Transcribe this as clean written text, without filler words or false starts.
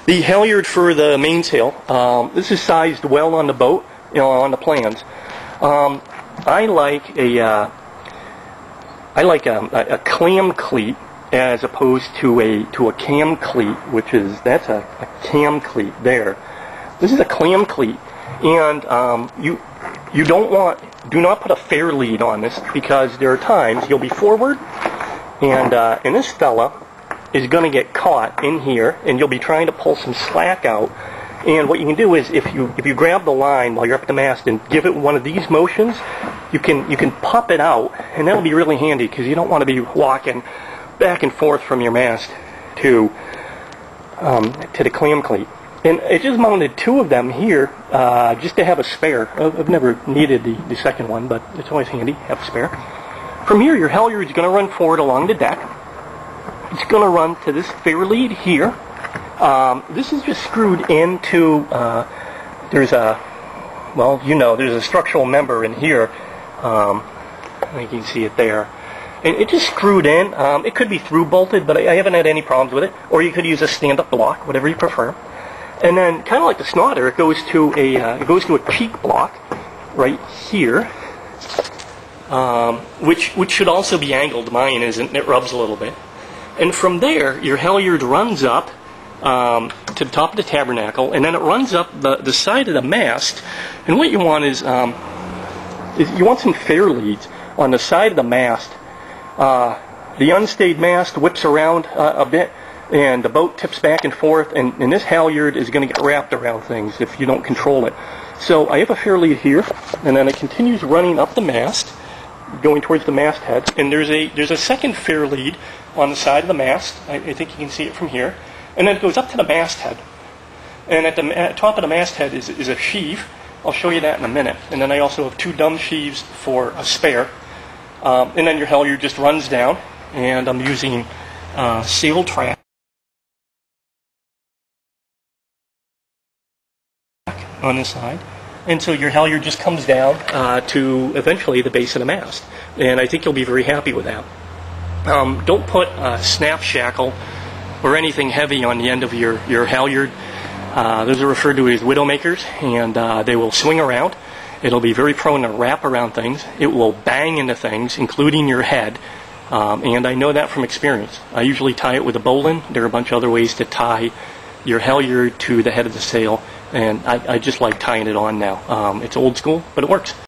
The halyard for the mainsail, this is sized well on the boat, on the plans. I like a clam cleat as opposed to a cam cleat, that's a cam cleat there. This is a clam cleat, and do not put a fair lead on this, because there are times you'll be forward, and this fella is going to get caught in here, and you'll be trying to pull some slack out. And what you can do is, if you grab the line while you're up at the mast and give it one of these motions, you can pop it out, and that'll be really handy, because you don't want to be walking back and forth from your mast to the clam cleat. And I just mounted 2 of them here just to have a spare. I've never needed the second one, but it's always handy to have a spare. From here, your halyard is going to run forward along the deck. It's going to run to this fair lead here. This is just screwed into, there's a structural member in here. I think you can see it there. And it just screwed in. It could be through bolted, but I haven't had any problems with it. Or you could use a stand-up block, whatever you prefer. And then, kind of like the snotter, it goes to a cheek block right here, which should also be angled. Mine isn't. It rubs a little bit. And from there, your halyard runs up to the top of the tabernacle, and then it runs up the side of the mast. And what you want is you want some fair leads on the side of the mast. The unstayed mast whips around a bit, and the boat tips back and forth, and this halyard is going to get wrapped around things if you don't control it. So I have a fair lead here, and then it continues running up the mast, going towards the masthead, and there's a second fair lead on the side of the mast. I think you can see it from here. And then it goes up to the masthead. And at the top of the masthead is a sheave. I'll show you that in a minute. And then I also have 2 dumb sheaves for a spare. And then your halyard just runs down, and I'm using sail track on this side. And so your halyard just comes down to eventually the base of the mast. And I think you'll be very happy with that. Don't put a snap shackle or anything heavy on the end of your halyard. Those are referred to as widowmakers, and they will swing around. It'll be very prone to wrap around things. It will bang into things, including your head. And I know that from experience. I usually tie it with a bowline. There are a bunch of other ways to tie your halyard to the head of the sail, and I just like tying it on now. It's old school, but it works.